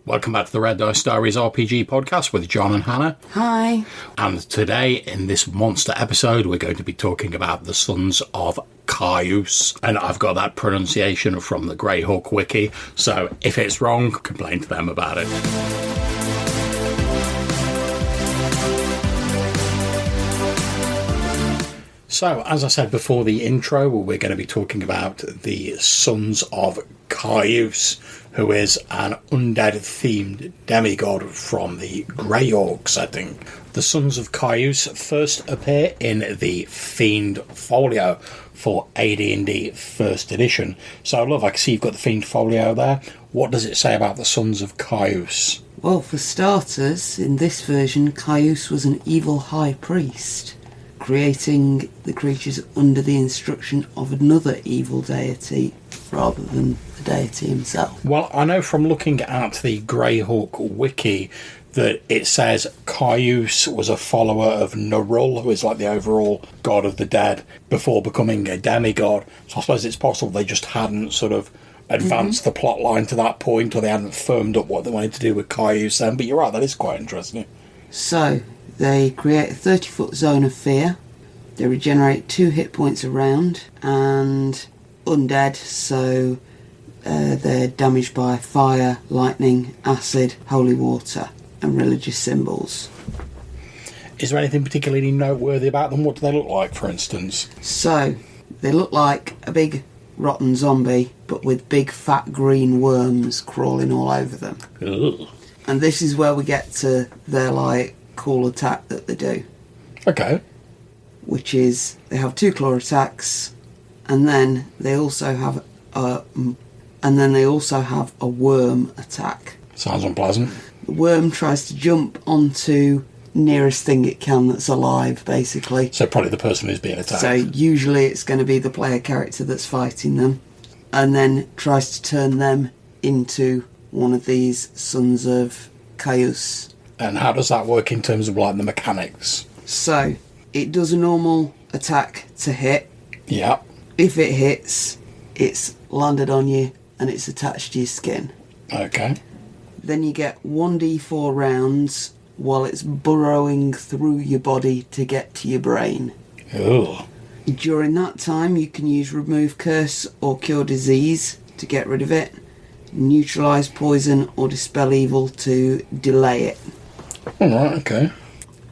Welcome back to the Red Dice Diaries RPG podcast with John and Hannah. Hi. And today, in this monster episode, we're going to be talking about the Sons of Kyuss. And I've got that pronunciation from the Greyhawk wiki, so if it's wrong, complain to them about it. So, as I said before the intro, we're going to be talking about the Sons of Kyuss, who is an undead-themed demigod from the Greyhawk setting. The Sons of Kyuss first appear in the Fiend Folio for AD&D 1st edition. So, love, I can see you've got the Fiend Folio there. What does it say about the Sons of Kyuss? Well, for starters, in this version, Kyuss was an evil high priest, creating the creatures under the instruction of another evil deity rather than the deity himself. Well, I know from looking at the Greyhawk wiki that it says Kyuss was a follower of Nerul, who is like the overall god of the dead, before becoming a demigod. So I suppose it's possible they just hadn't sort of advanced the plot line to that point, or they hadn't firmed up what they wanted to do with Kyuss then. But you're right, that is quite interesting. So, they create a 30-foot zone of fear. They regenerate 2 hit points a round, and undead, so they're damaged by fire, lightning, acid, holy water, and religious symbols. Is there anything particularly noteworthy about them? What do they look like, for instance? So, they look like a big rotten zombie, but with big fat green worms crawling all over them. Ugh. And this is where we get to their, cool attack that they do. Okay. Which is, they have 2 claw attacks, and then they also have a worm attack. Sounds unpleasant. The worm tries to jump onto nearest thing it can that's alive, basically. So probably the person who's being attacked. So usually it's going to be the player character that's fighting them, and then tries to turn them into one of these Sons of Kyuss. And how does that work in terms of the mechanics? So, it does a normal attack to hit. Yeah. If it hits, it's landed on you and it's attached to your skin. Okay. Then you get 1d4 rounds while it's burrowing through your body to get to your brain. Ugh. During that time, you can use Remove Curse or Cure Disease to get rid of it, Neutralise Poison or Dispel Evil to delay it. Alright, okay.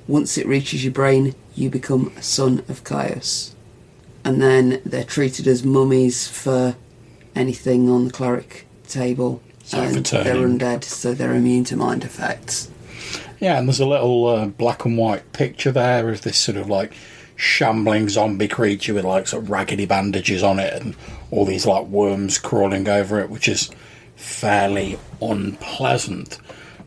Once it reaches your brain, you become a Son of Kyuss. And then they're treated as mummies for anything on the cleric table. So and for they're turning. undead, so they're immune to mind effects. Yeah, and there's a little black and white picture there of this sort of shambling zombie creature with sort of raggedy bandages on it and all these worms crawling over it, which is fairly unpleasant.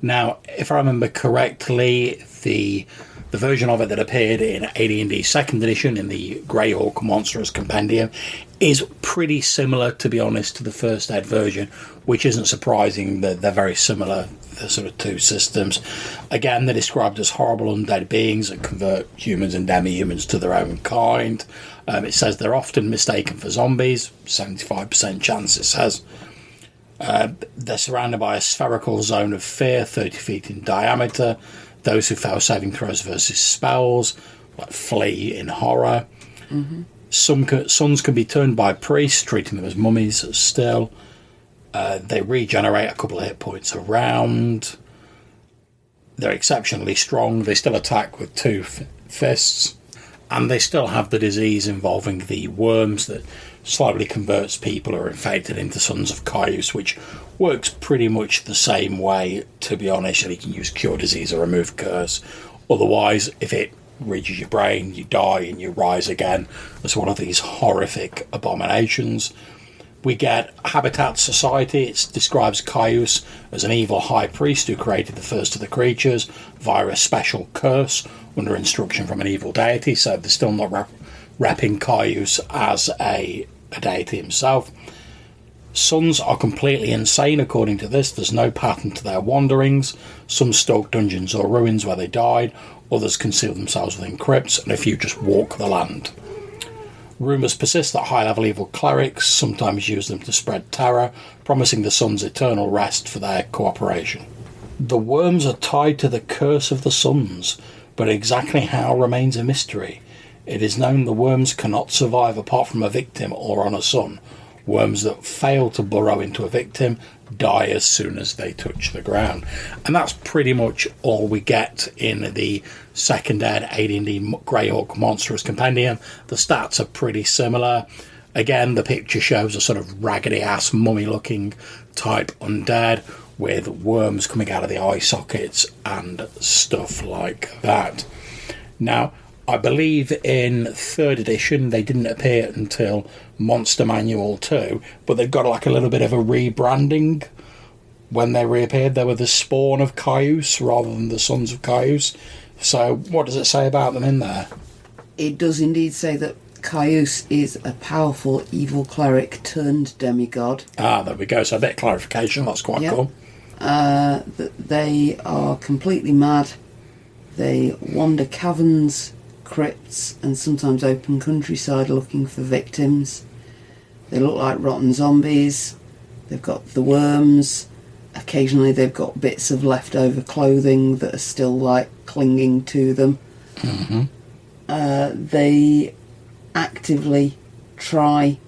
Now, if I remember correctly, the version of it that appeared in AD&D 2nd edition in the Greyhawk Monstrous Compendium is pretty similar, to be honest, to the first ed version, which isn't surprising that they're very similar, the sort of two systems. Again, they're described as horrible undead beings that convert humans and demi-humans to their own kind. It says they're often mistaken for zombies, 75% chance it says. They're surrounded by a spherical zone of fear, 30 feet in diameter. Those who fail saving throws versus spells, flee in horror. Mm-hmm. Some sons can be turned by priests, treating them as mummies still. They regenerate a couple of hit points a round. They're exceptionally strong. They still attack with 2 fists. And they still have the disease involving the worms that slowly converts people who are infected into Sons of Kyuss, which works pretty much the same way, to be honest. You can use Cure Disease or Remove Curse. Otherwise, if it reaches your brain, you die and you rise again as one of these horrific abominations. We get Habitat Society. It describes Kyuss as an evil high priest who created the first of the creatures via a special curse under instruction from an evil deity, so they're still not repping Kyuss as a deity himself. Sons are completely insane according to this. There's no pattern to their wanderings. Some stalk dungeons or ruins where they died, others conceal themselves within crypts, and a few just walk the land. Rumours persist that high-level evil clerics sometimes use them to spread terror, promising the Sons eternal rest for their cooperation. The worms are tied to the curse of the Sons, but exactly how remains a mystery. It is known the worms cannot survive apart from a victim or on a son. Worms that fail to burrow into a victim die as soon as they touch the ground. And that's pretty much all we get in the second ed AD&D Greyhawk Monstrous Compendium. The stats are pretty similar. Again, the picture shows a sort of raggedy-ass, mummy-looking type undead with worms coming out of the eye sockets and stuff like that. Now, I believe in 3rd edition they didn't appear until Monster Manual 2, but they've got like a little bit of a rebranding. When they reappeared, they were the Spawn of Kyuss rather than the Sons of Kyuss. So what does it say about them in there? It does indeed say that Kyuss is a powerful evil cleric turned demigod. Ah, there we go. So a bit of clarification. That's quite cool. They are completely mad. They wander caverns, crypts, and sometimes open countryside looking for victims. They look like rotten zombies. They've got the worms. Occasionally they've got bits of leftover clothing that are still like clinging to them. Mm-hmm. They actively try,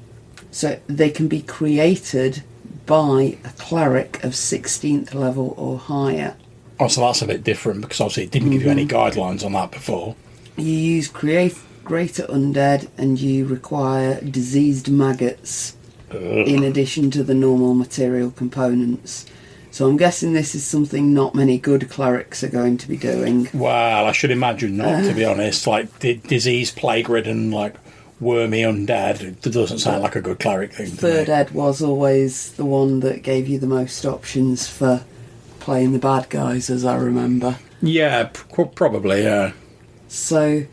so they can be created by a cleric of 16th level or higher. Oh, so that's a bit different because obviously it didn't give you any guidelines on that before. You use greater undead and you require diseased maggots in addition to the normal material components. So I'm guessing this is something not many good clerics are going to be doing. Well, I should imagine not, to be honest. Like, disease, plague-ridden, like, wormy undead, it doesn't sound like a good cleric thing to me. 3rd ed was always the one that gave you the most options for playing the bad guys, as I remember. Yeah, probably, yeah. So,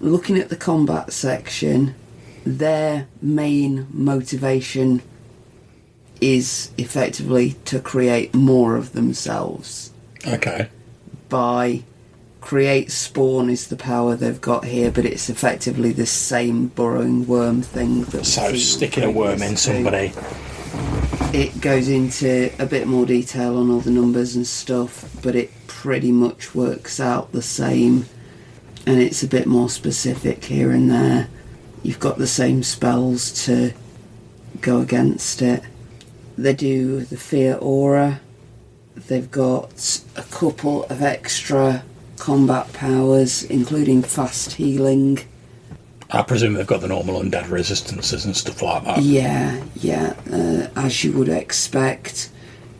looking at the combat section, their main motivation is effectively to create more of themselves. Okay. By create spawn is the power they've got here, but it's effectively the same burrowing worm thing. So sticking a worm in somebody. It goes into a bit more detail on all the numbers and stuff, but it pretty much works out the same, and it's a bit more specific here and there. You've got the same spells to go against it. They do the fear aura. They've got a couple of extra combat powers, including fast healing. I presume they've got the normal undead resistances and stuff like that. Yeah. As you would expect.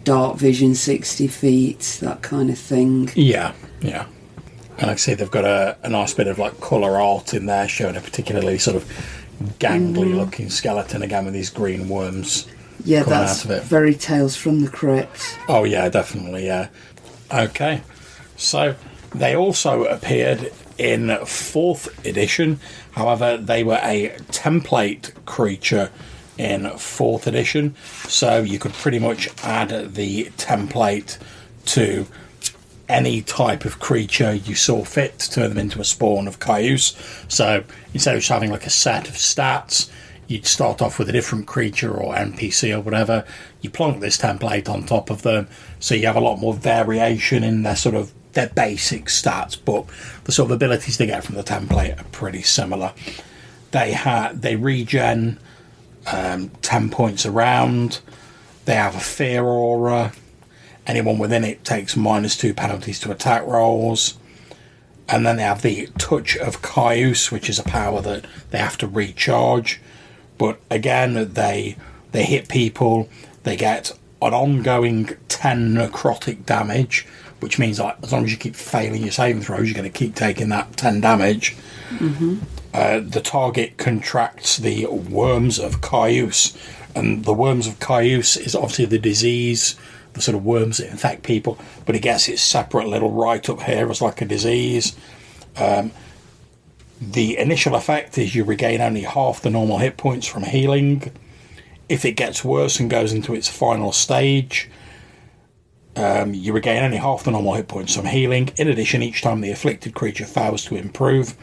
Dark vision 60 feet, that kind of thing. Yeah. And like I say, they've got a nice bit of like colour art in there showing a particularly sort of gangly looking skeleton again with these green worms. Yeah, that's very Tales from the Crypt. Oh yeah, definitely, yeah. Okay, so they also appeared in 4th edition. However, they were a template creature in 4th edition, so you could pretty much add the template to any type of creature you saw fit to turn them into a spawn of Kyuss. So instead of just having like a set of stats, you'd start off with a different creature or NPC or whatever. You plonk this template on top of them, so you have a lot more variation in their basic stats, but the sort of abilities they get from the template are pretty similar. They regen 10 points around. They have a fear aura. Anyone within it takes -2 penalties to attack rolls. And then they have the Touch of Kyuss, which is a power that they have to recharge. But again, they hit people. They get an ongoing 10 necrotic damage, which means like, as long as you keep failing your saving throws, you're going to keep taking that 10 damage. Mm-hmm. The target contracts the Worms of Kyuss. And the Worms of Kyuss is obviously the disease, the sort of worms that infect people, but it gets its separate little right up here as like a disease. The initial effect is you regain only half the normal hit points from healing. If it gets worse and goes into its final stage, you regain only half the normal hit points from healing. In addition, each time the afflicted creature fails to improve,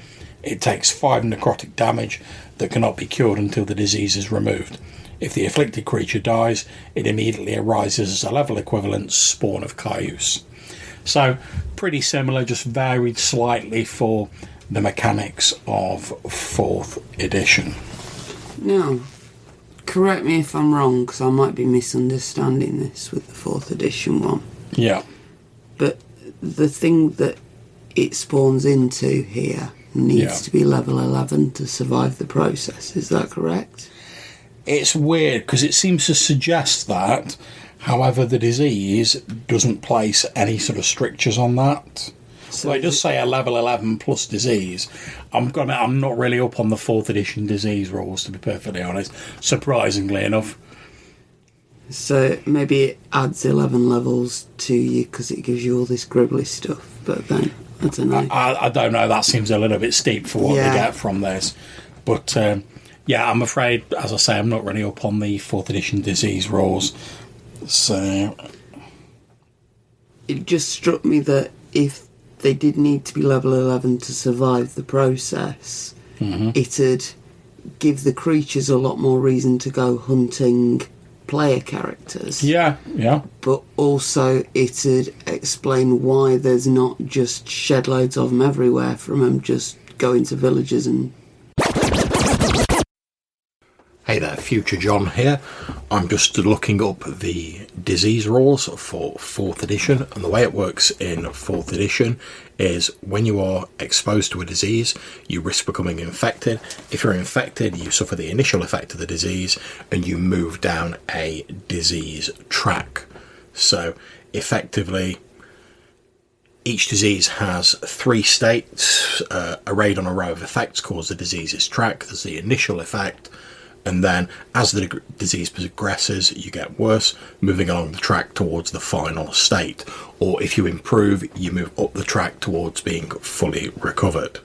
it takes 5 necrotic damage that cannot be cured until the disease is removed. If the afflicted creature dies, it immediately arises as a level equivalent spawn of Kyuss. So, pretty similar, just varied slightly for the mechanics of 4th edition. Now, correct me if I'm wrong, because I might be misunderstanding this with the 4th edition one. Yeah. But the thing that it spawns into here needs to be level 11 to survive the process. Is that correct? It's weird, because it seems to suggest that. However, the disease doesn't place any sort of strictures on that. So it does say a level 11 plus disease. I'm not really up on the 4th edition disease rules, to be perfectly honest, surprisingly enough. So maybe it adds 11 levels to you because it gives you all this gribbly stuff, but then, I don't know. I don't know, that seems a little bit steep for what they get from this. But, yeah, I'm afraid, as I say, I'm not really up on the 4th edition disease rules. So it just struck me that if they did need to be level 11 to survive the process, it'd give the creatures a lot more reason to go hunting player characters. Yeah. But also it'd explain why there's not just shed loads of them everywhere from them just going to villages and... Hey there, Future John here. I'm just looking up the disease rules for 4th edition, and the way it works in 4th edition is when you are exposed to a disease, you risk becoming infected. If you're infected, you suffer the initial effect of the disease, and you move down a disease track. So, effectively, each disease has 3 states arrayed on a row of effects called the disease's track. There's the initial effect, and then as the disease progresses, you get worse, moving along the track towards the final state. Or if you improve, you move up the track towards being fully recovered.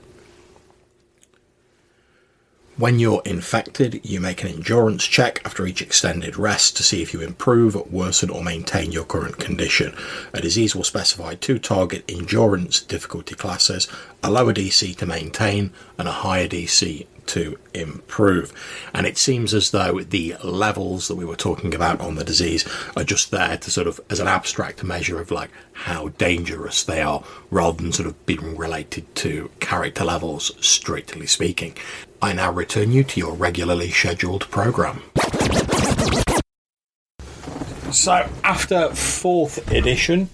When you're infected, you make an endurance check after each extended rest to see if you improve, worsen or maintain your current condition. A disease will specify 2 target endurance difficulty classes, a lower DC to maintain and a higher DC to improve. And it seems as though the levels that we were talking about on the disease are just there to sort of as an abstract measure of like how dangerous they are, rather than sort of being related to character levels, strictly speaking. I now return you to your regularly scheduled programme. So after 4th edition,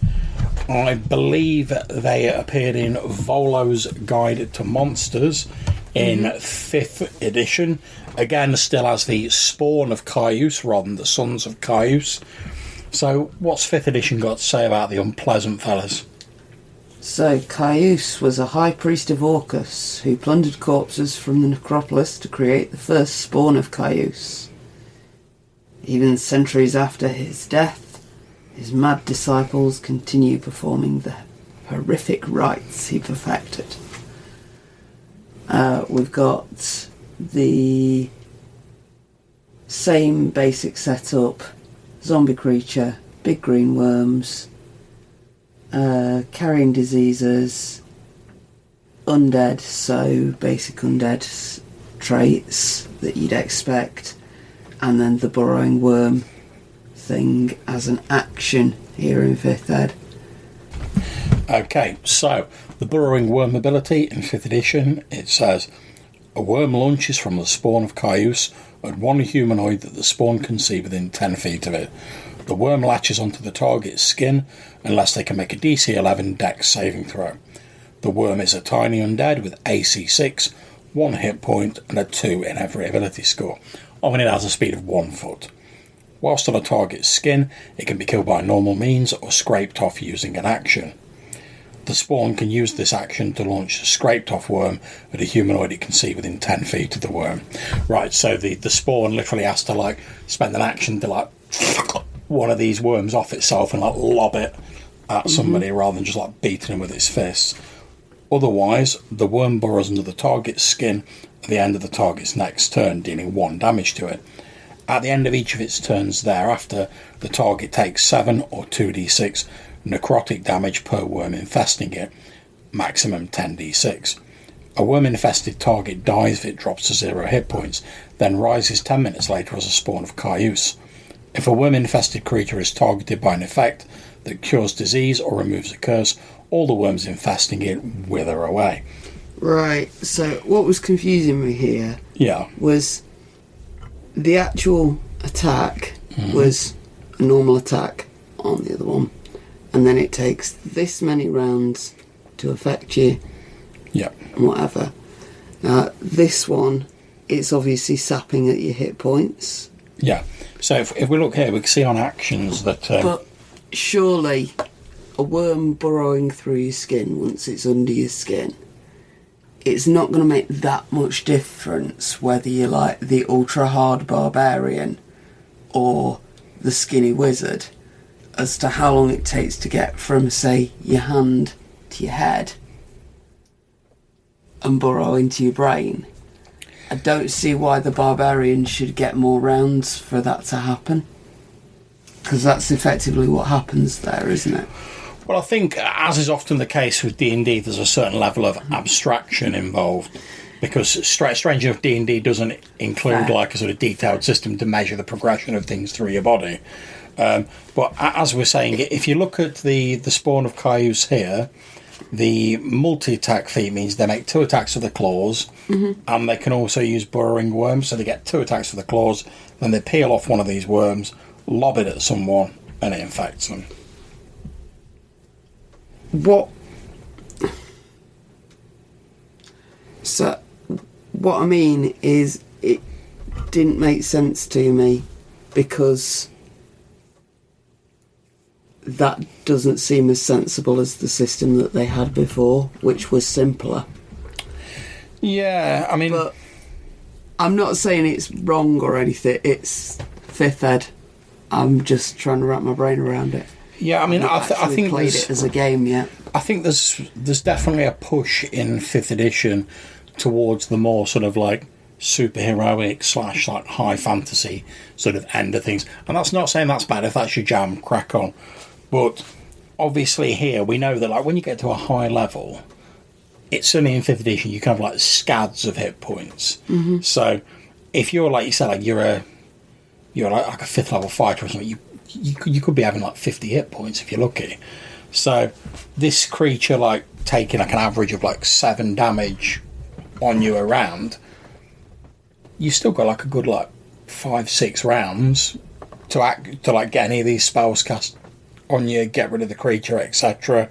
I believe they appeared in Volo's Guide to Monsters in 5th edition. Again, still as the spawn of Kyuss rather than the Sons of Kyuss. So what's 5th edition got to say about the unpleasant fellas? So, Kyuss was a high priest of Orcus who plundered corpses from the necropolis to create the first spawn of Kyuss. Even centuries after his death, his mad disciples continue performing the horrific rites he perfected. We've got the same basic setup: zombie creature, big green worms, carrying diseases, undead, so basic undead traits that you'd expect, and then the burrowing worm thing as an action here in 5th ed. Okay, so the burrowing worm ability in 5th edition, it says a worm launches from the spawn of Kyuss at one humanoid that the spawn can see within 10 feet of it. The worm latches onto the target's skin unless they can make a DC 11 Dex saving throw. The worm is a tiny undead with AC 6, 1 hit point and a 2 in every ability score. I mean, it has a speed of 1 foot. Whilst on a target's skin, it can be killed by normal means or scraped off using an action. The spawn can use this action to launch a scraped off worm at a humanoid it can see within 10 feet of the worm. Right, so the spawn literally has to like spend an action to like one of these worms off itself and like lob it at somebody rather than just like beating him with its fists. Otherwise, the worm burrows under the target's skin at the end of the target's next turn, dealing 1 damage to it. At the end of each of its turns thereafter, the target takes 7 or 2d6 necrotic damage per worm infesting it, maximum 10d6. A worm-infested target dies if it drops to 0 hit points, then rises 10 minutes later as a spawn of Kyuss. If a worm-infested creature is targeted by an effect that cures disease or removes a curse, all the worms infesting it wither away. Right, so what was confusing me here was the actual attack was a normal attack on the other one, and then it takes this many rounds to affect you. Yeah. And whatever. Now, this one, it's obviously sapping at your hit points. Yeah. So if we look here, we can see on actions that... but surely a worm burrowing through your skin once it's under your skin, it's not going to make that much difference whether you're like the ultra hard barbarian or the skinny wizard as to how long it takes to get from, say, your hand to your head and burrow into your brain. I don't see why the barbarian should get more rounds for that to happen, because that's effectively what happens there, isn't it? Well, I think, as is often the case with D&D, there's a certain level of abstraction involved, because strange enough, D&D doesn't include like a sort of detailed system to measure the progression of things through your body. But as we're saying, if you look at the spawn of Kyuss here, the multi-attack feat means they make 2 attacks with the claws, and they can also use burrowing worms, so they get 2 attacks with the claws, then they peel off one of these worms, lob it at someone, and it infects them. So, what I mean is, it didn't make sense to me, because that doesn't seem as sensible as the system that they had before, which was simpler. Yeah, I mean... But I'm not saying it's wrong or anything, it's 5th ed. I'm just trying to wrap my brain around it. Yeah, I mean, I think played it as a game yet. I think there's definitely a push in 5th edition towards the more sort of like superheroic / like high fantasy sort of end of things. And that's not saying that's bad. If that's your jam, crack on. But obviously here we know that like when you get to a high level, it's certainly in 5th edition you can have like scads of hit points. So if you're like you said, like you're like a 5th level fighter or something, you could be having like 50 hit points if you're lucky. So this creature like taking like an average of like 7 damage on you around, you've still got like a good like 5-6 rounds to like get any of these spells cast on you, get rid of the creature, etc.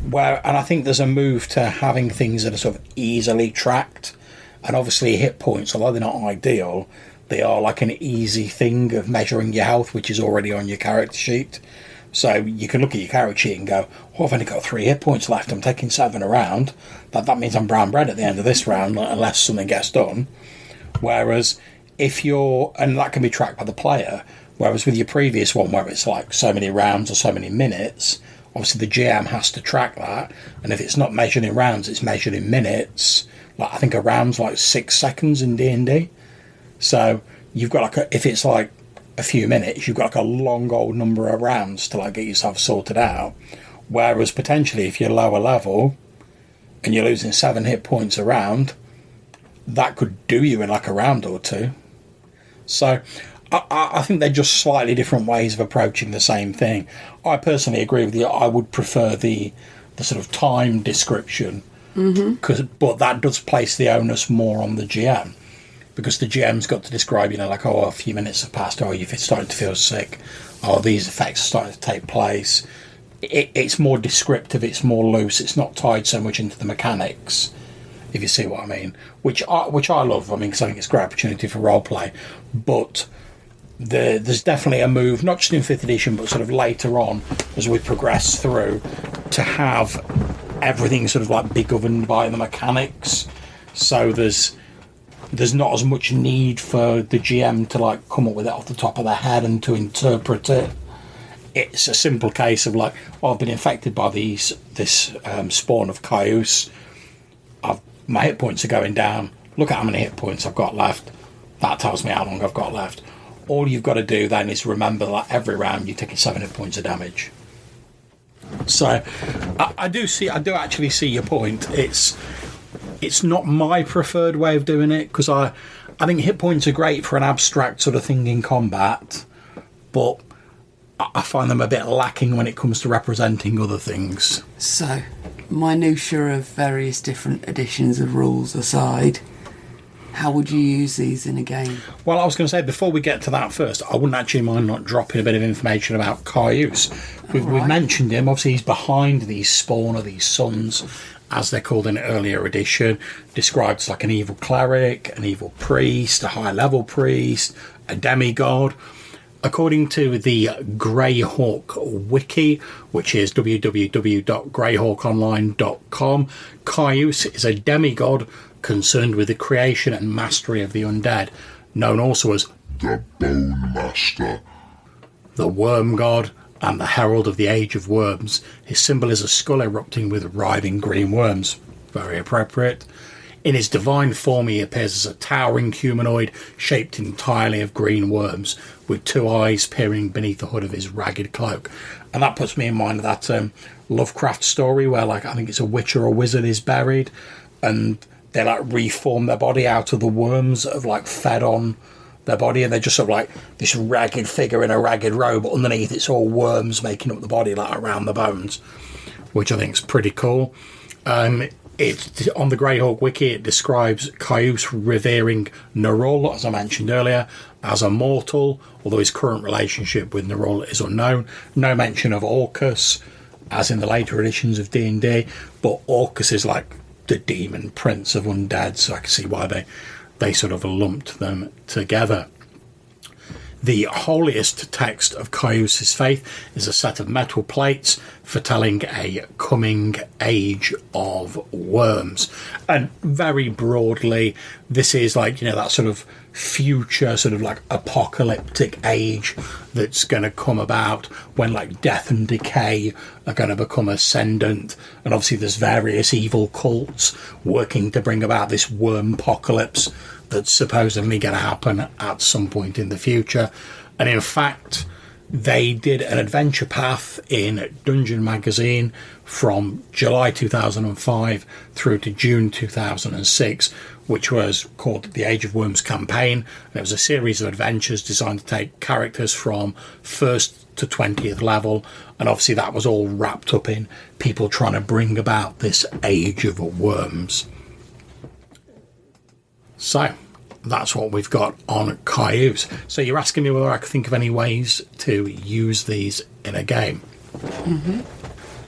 And I think there's a move to having things that are sort of easily tracked, and obviously hit points, although they're not ideal, they are like an easy thing of measuring your health, which is already on your character sheet. So you can look at your character sheet and go, oh, I've only got 3 hit points left, I'm taking 7 around, that means I'm brown bread at the end of this round unless something gets done. Whereas if and that can be tracked by the player, whereas with your previous one where it's like so many rounds or so many minutes, obviously the GM has to track that, and if it's not measured in rounds, it's measured in minutes. Like I think a round's like 6 seconds in D&D. So you've got like if it's like a few minutes, you've got like a long old number of rounds to like get yourself sorted out. Whereas potentially if you're lower level and you're losing 7 hit points a round, that could do you in like a round or 2. So I think they're just slightly different ways of approaching the same thing. I personally agree with you. I would prefer the sort of time description, but that does place the onus more on the GM, because the GM's got to describe, like, oh, a few minutes have passed, oh, you're starting to feel sick, oh, these effects are starting to take place. It's more descriptive, it's more loose, it's not tied so much into the mechanics, if you see what I mean, which I love, because I think it's a great opportunity for roleplay. But there's definitely a move, not just in 5th edition, but sort of later on as we progress through, to have everything sort of like be governed by the mechanics. So there's not as much need for the GM to like come up with it off the top of their head and to interpret it. It's a simple case of like, oh, I've been infected by this spawn of Kyuss. My hit points are going down. Look at how many hit points I've got left. That tells me how long I've got left. All you've got to do then is remember that every round you're taking 7 hit points of damage. So I do actually see your point. It's It's not my preferred way of doing it, because I think hit points are great for an abstract sort of thing in combat, but I find them a bit lacking when it comes to representing other things. So, minutiae of various different editions of rules aside, how would you use these in a game? Well, I was going to say, before we get to that first, I wouldn't actually mind not dropping a bit of information about Kyuss. We've mentioned him. Obviously, he's behind these Spawn, or these Sons, as they're called in an earlier edition, described as like an evil cleric, an evil priest, a high-level priest, a demigod. According to the Greyhawk wiki, which is www.greyhawkonline.com, Kyuss is a demigod concerned with the creation and mastery of the undead, known also as the Bone Master, the Worm God, and the Herald of the Age of Worms. His symbol is a skull erupting with writhing green worms. Very appropriate. In his divine form, he appears as a towering humanoid shaped entirely of green worms, with two eyes peering beneath the hood of his ragged cloak. And that puts me in mind of that Lovecraft story where, like, I think it's a witch or a wizard is buried, and they like reform their body out of the worms that have like fed on their body, and they're just sort of like this ragged figure in a ragged robe, but underneath it's all worms making up the body, like around the bones, which I think is pretty cool. It on the Greyhawk wiki, it describes Kyuss revering Nerul, as I mentioned earlier, as a mortal, although his current relationship with Nerul is unknown. No mention of Orcus, as in the later editions of D&D, but Orcus is like the demon prince of undead, so I can see why they sort of lumped them together. The holiest text of Kyuss' faith is a set of metal plates foretelling a coming age of worms. And very broadly, this is like, you know, that sort of future sort of like apocalyptic age that's going to come about when like death and decay are going to become ascendant. And obviously there's various evil cults working to bring about this worm apocalypse that's supposedly going to happen at some point in the future. And in fact, they did an adventure path in Dungeon Magazine from July 2005 through to June 2006, which was called the Age of Worms campaign. And it was a series of adventures designed to take characters from 1st to 20th level. And obviously that was all wrapped up in people trying to bring about this Age of Worms. So, that's what we've got on Kyuss. So you're asking me whether I could think of any ways to use these in a game. Mm-hmm.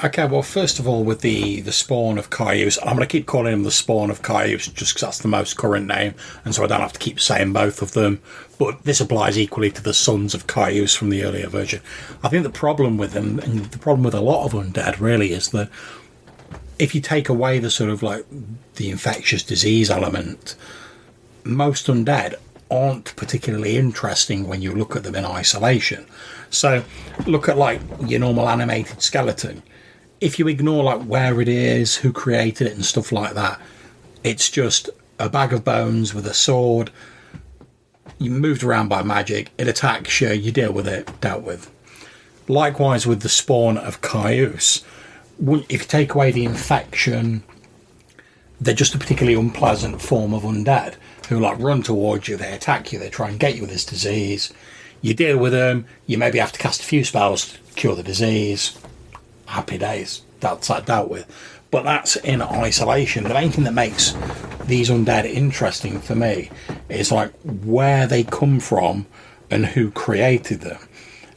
Okay, well, first of all, with the Spawn of Kyuss, I'm going to keep calling him the Spawn of Kyuss just because that's the most current name, and so I don't have to keep saying both of them. But this applies equally to the Sons of Kyuss from the earlier version. I think the problem with them, and the problem with a lot of undead really, is that if you take away the sort of like the infectious disease element, most undead aren't particularly interesting when you look at them in isolation. So look at like your normal animated skeleton. If you ignore like where it is, who created it and stuff like that, it's just a bag of bones with a sword. You moved around by magic, it attacks you, you deal with it, dealt with. Likewise with the Spawn of Kyuss, if you take away the infection, they're just a particularly unpleasant form of undead who like run towards you, they attack you, they try and get you with this disease. You deal with them, you maybe have to cast a few spells to cure the disease. Happy days, that's that dealt with. But that's in isolation. The main thing that makes these undead interesting for me is like where they come from and who created them.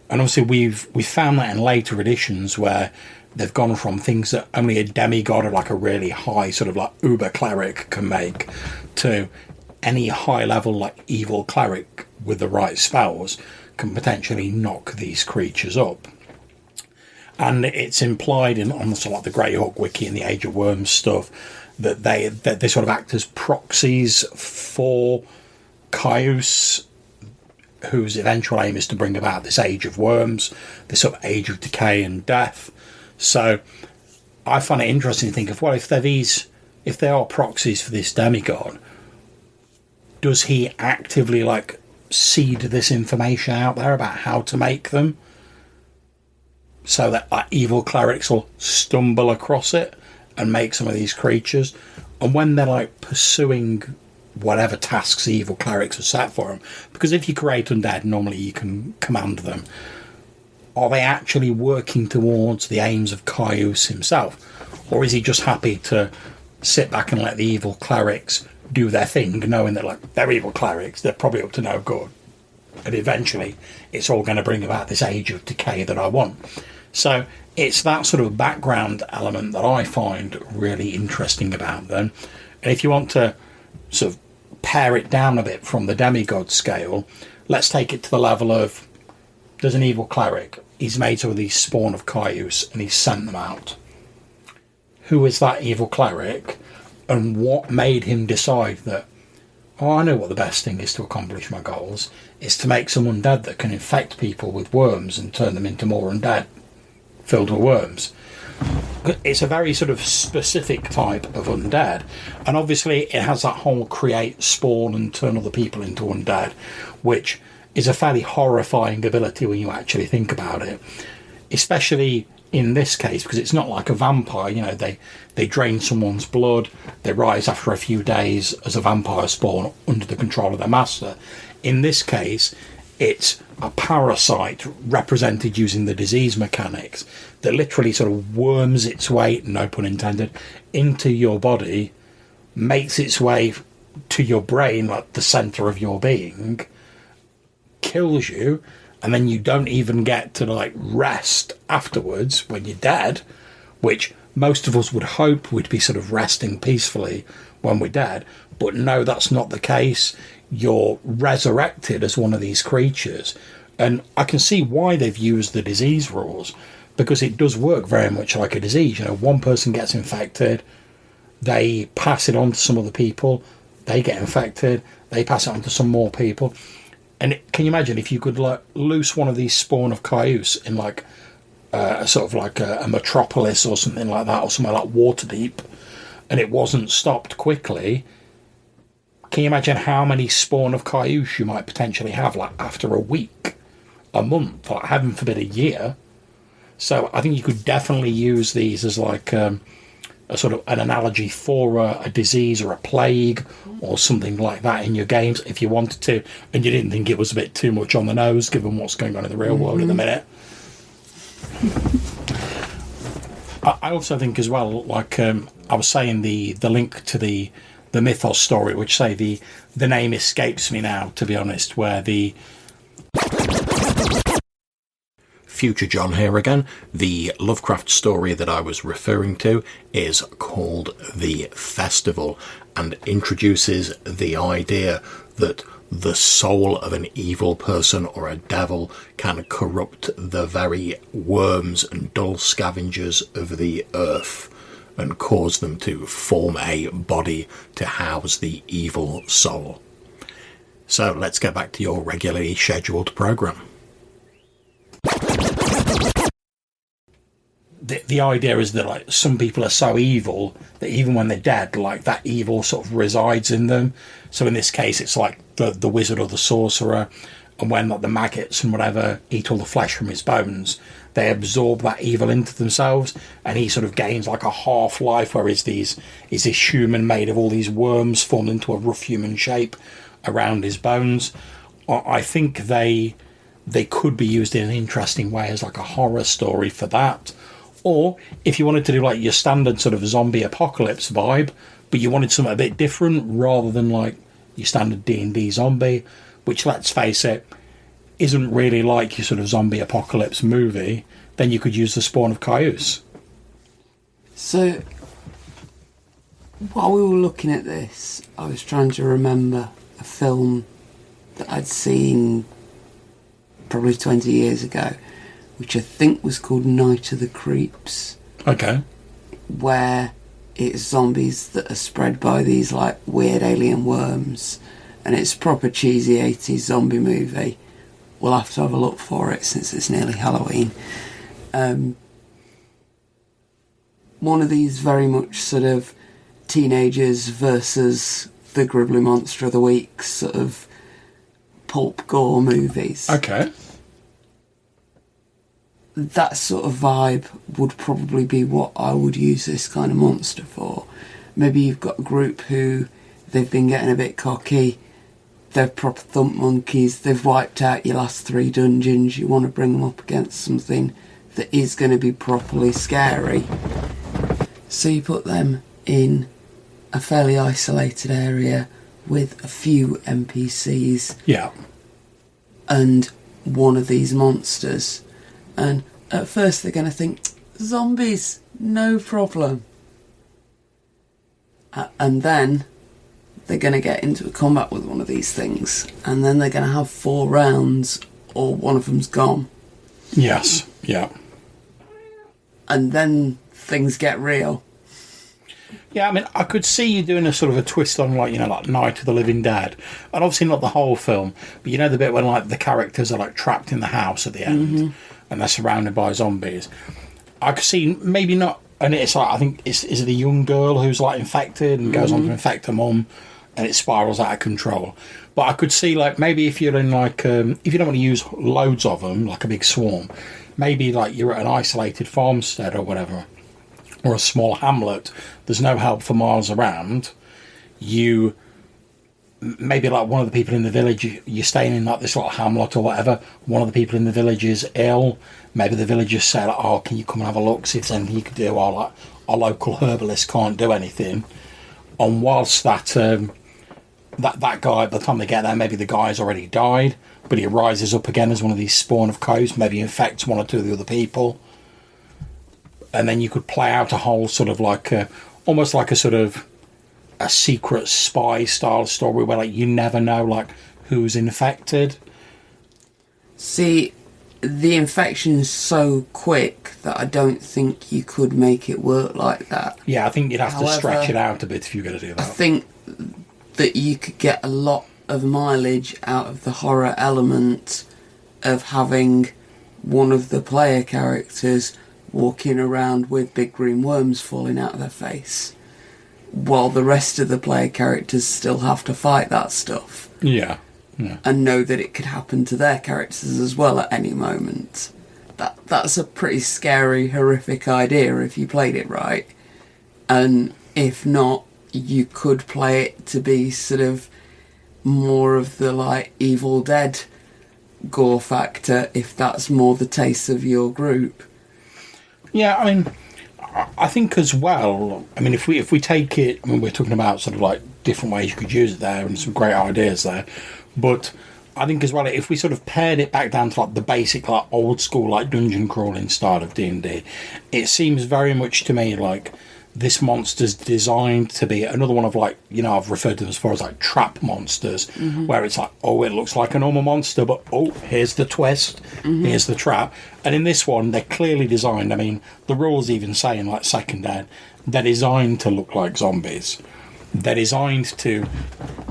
And obviously we've found that in later editions where they've gone from things that only a demigod or like a really high sort of like uber cleric can make to any high level like evil cleric with the right spells can potentially knock these creatures up. And it's implied in on sort of like the Greyhawk wiki and the Age of Worms stuff that they sort of act as proxies for Kyuss, whose eventual aim is to bring about this Age of Worms, this sort of Age of Decay and Death. So I find it interesting to think of, well, if they are proxies for this demigod, does he actively like seed this information out there about how to make them so that like evil clerics will stumble across it and make some of these creatures. And when they're like pursuing whatever tasks the evil clerics have set for them, because if you create undead, normally you can command them. Are they actually working towards the aims of Kyuss himself? Or is he just happy to sit back and let the evil clerics do their thing, knowing that like they're evil clerics, they're probably up to no good, and eventually it's all going to bring about this age of decay that I want? So it's that sort of background element that I find really interesting about them. And if you want to sort of pare it down a bit from the demigod scale, let's take it to the level of, there's an evil cleric, he's made some of these spawn of Kyuss and he's sent them out. Who is that evil cleric, and what made him decide that, oh, I know what the best thing is to accomplish my goals, is to make some undead that can infect people with worms and turn them into more undead filled with worms. It's a very sort of specific type of undead, and obviously it has that whole create, spawn and turn other people into undead, which is a fairly horrifying ability when you actually think about it, especially in this case, because it's not like a vampire. You know, they drain someone's blood, they rise after a few days as a vampire spawn under the control of their master. In this case, it's a parasite represented using the disease mechanics that literally sort of worms its way, no pun intended, into your body, makes its way to your brain, like the centre of your being, kills you, and then you don't even get to like rest afterwards when you're dead, which most of us would hope we'd be sort of resting peacefully when we're dead. But no, that's not the case. You're resurrected as one of these creatures. And I can see why they've used the disease rules, because it does work very much like a disease. You know, one person gets infected, they pass it on to some other people, they get infected, they pass it on to some more people. And can you imagine if you could like loose one of these spawn of Kyuss in like a sort of like a metropolis or something like that, or somewhere like Waterdeep, and it wasn't stopped quickly? Can you imagine how many spawn of Kyuss you might potentially have, like after a week, a month, like heaven forbid a year? So I think you could definitely use these as like a sort of an analogy for a disease or a plague or something like that in your games if you wanted to, and you didn't think it was a bit too much on the nose given what's going on in the real world at the minute. I also think as well, like I was saying, the link to the Mythos story, which say the name escapes me now, to be honest, where the Future John here again. The Lovecraft story that I was referring to is called The Festival, and introduces the idea that the soul of an evil person or a devil can corrupt the very worms and dull scavengers of the earth and cause them to form a body to house the evil soul. So let's get back to your regularly scheduled programme. The idea is that like some people are so evil that even when they're dead, like that evil sort of resides in them. So in this case, it's like the wizard or the sorcerer, and when like the maggots and whatever eat all the flesh from his bones, they absorb that evil into themselves, and he sort of gains like a half-life, where is this human made of all these worms formed into a rough human shape around his bones. I think they could be used in an interesting way as like a horror story for that. Or if you wanted to do like your standard sort of zombie apocalypse vibe, but you wanted something a bit different rather than like your standard D&D zombie, which, let's face it, isn't really like your sort of zombie apocalypse movie, then you could use the spawn of Kyuss. So, while we were looking at this, I was trying to remember a film that I'd seen probably 20 years ago, which I think was called Night of the Creeps. Okay. Where it's zombies that are spread by these like weird alien worms, and it's a proper cheesy 80s zombie movie. We'll have to have a look for it since it's nearly Halloween. One of these very much sort of teenagers versus the Gribbly Monster of the Week sort of pulp gore movies. Okay. that sort of vibe would probably be what I would use this kind of monster for. Maybe you've got a group who they've been getting a bit cocky, they're proper thump monkeys, they've wiped out your last 3 dungeons, you want to bring them up against something that is going to be properly scary. So you put them in a fairly isolated area with a few NPCs. Yeah. And one of these monsters. And at first they're going to think, zombies, no problem. And then they're going to get into a combat with one of these things. And then they're going to have 4 rounds or one of them's gone. Yes, yeah. And then things get real. Yeah, I mean, I could see you doing a sort of a twist on, like, you know, like Night of the Living Dead. And obviously not the whole film, but you know the bit when, like, the characters are, like, trapped in the house at the end and they're surrounded by zombies. I could see maybe not, and it's like, I think, is it a young girl who's, like, infected and goes on to infect her mum and it spirals out of control. But I could see, like, maybe if you're in, like, if you don't want to use loads of them, like a big swarm, maybe, like, you're at an isolated farmstead or whatever, or a small hamlet, there's no help for miles around, you, maybe like one of the people in the village, you're staying in like this little hamlet or whatever, one of the people in the village is ill, maybe the villagers say, like, oh, can you come and have a look, see if there's anything you could do, or like, our local herbalist can't do anything. And whilst that guy, by the time they get there, maybe the guy's already died, but he rises up again as one of these spawn of Kyuss, maybe infects 1 or 2 of the other people. And then you could play out a whole sort of like almost like a sort of a secret spy style story where, like, you never know, like, who's infected. See, the infection's so quick that I don't think you could make it work like that. Yeah, I think you'd have to stretch it out a bit if you're going to do that. I think that you could get a lot of mileage out of the horror element of having one of the player characters walking around with big green worms falling out of their face, while the rest of the player characters still have to fight that stuff. Yeah. And know that it could happen to their characters as well at any moment. That's a pretty scary, horrific idea if you played it right. And if not, you could play it to be sort of more of the, like, Evil Dead gore factor, if that's more the taste of your group. Yeah, I mean, I think as well, I mean, if we take it, I mean, we're talking about sort of like different ways you could use it there and some great ideas there, but I think as well, if we sort of pared it back down to like the basic, like, old school, like, dungeon crawling style of D&D, it seems very much to me like this monster's designed to be another one of, like, you know, I've referred to them as far as like trap monsters, where it's like, oh, it looks like a normal monster, but oh, here's the twist, here's the trap. And in this one, they're clearly designed, I mean, the rules even say in, like, Second Ed, they're designed to look like zombies. They're designed to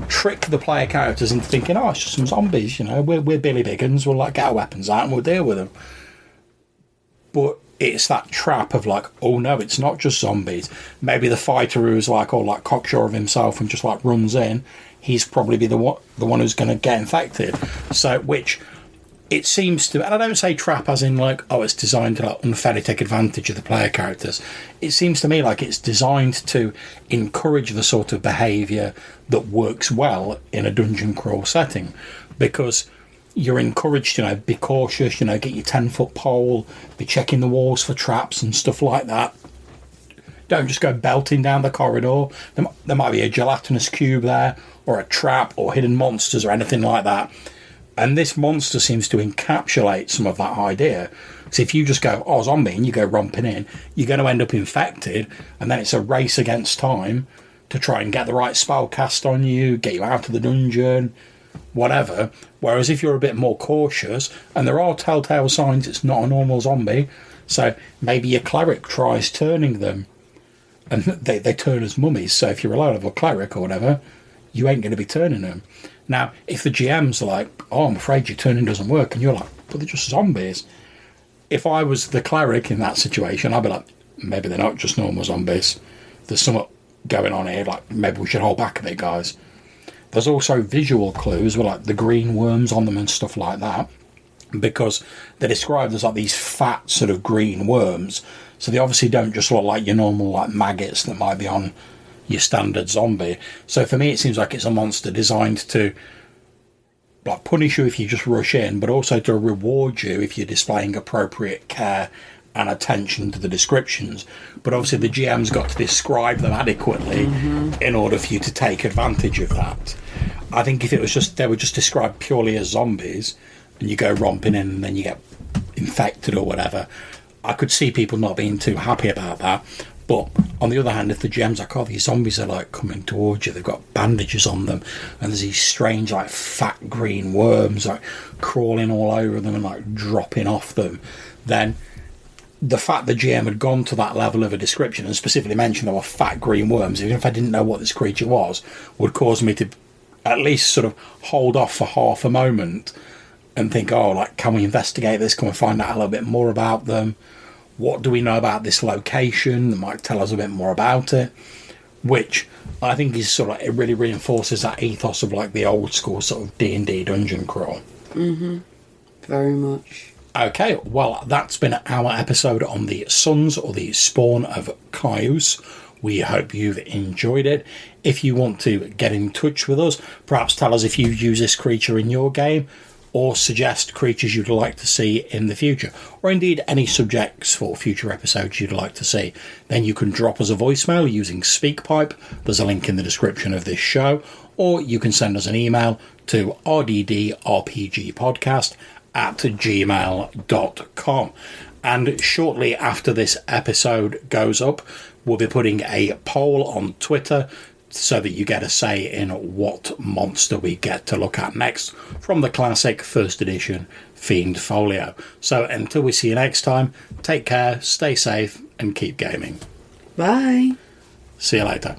trick the player characters into thinking, oh, it's just some zombies, you know, we're Billy Biggins, we'll, like, get our weapons out and we'll deal with them. But it's that trap of, like, oh no, it's not just zombies. Maybe the fighter who's, like, all, like, cocksure of himself and just, like, runs in, he's probably be the one who's going to get infected. So, which it seems to, and I don't say trap as in, like, oh, it's designed to, like, unfairly take advantage of the player characters. It seems to me like it's designed to encourage the sort of behaviour that works well in a dungeon crawl setting, because you're encouraged, you know, be cautious, you know, get your 10-foot pole, be checking the walls for traps and stuff like that. Don't just go belting down the corridor. There might be a gelatinous cube there, or a trap, or hidden monsters, or anything like that. And this monster seems to encapsulate some of that idea. So if you just go, oh, zombie, and you go romping in, you're going to end up infected, and then it's a race against time to try and get the right spell cast on you, get you out of the dungeon, whatever. Whereas if you're a bit more cautious, and there are telltale signs it's not a normal zombie, so maybe your cleric tries turning them, and they turn as mummies. So if you're a low-level cleric or whatever, you ain't going to be turning them. Now, if the GM's like, oh, I'm afraid your turning doesn't work, and you're like, but they're just zombies. If I was the cleric in that situation, I'd be like, maybe they're not just normal zombies. There's something going on here, like, maybe we should hold back a bit, guys. There's also visual clues with, like, the green worms on them and stuff like that. because they're described as like these fat sort of green worms. So they obviously don't just look like your normal like maggots that might be on your standard zombie. So for me, it seems like it's a monster designed to like punish you if you just rush in, but also to reward you if you're displaying appropriate care and attention to the descriptions. But obviously the GM's got to describe them adequately in order for you to take advantage of that. I think if it was just they were just described purely as zombies and you go romping in and then you get infected or whatever, I could see people not being too happy about that. But on the other hand, if the GM's like, oh, these zombies are like coming towards you, they've got bandages on them, and there's these strange like fat green worms like crawling all over them and like dropping off them, then the fact the GM had gone to that level of a description and specifically mentioned there were fat green worms, even if I didn't know what this creature was, would cause me to at least sort of hold off for half a moment and think, oh, like, can we investigate this? Can we find out a little bit more about them? What do we know about this location that might tell us a bit more about it? Which I think is sort of, it really reinforces that ethos of like the old school sort of D&D dungeon crawl. Very much. Okay, well, that's been our episode on the Sons or the Spawn of Kyuss. We hope you've enjoyed it. If you want to get in touch with us, perhaps tell us if you use this creature in your game, or suggest creatures you'd like to see in the future, or indeed any subjects for future episodes you'd like to see, then you can drop us a voicemail using SpeakPipe. There's a link in the description of this show, or you can send us an email to rddrpgpodcast@gmail.com. And shortly after this episode goes up, we'll be putting a poll on Twitter so that you get a say in what monster we get to look at next from the classic first edition Fiend Folio. So until we see you next time, take care, stay safe, and keep gaming. Bye. See you later.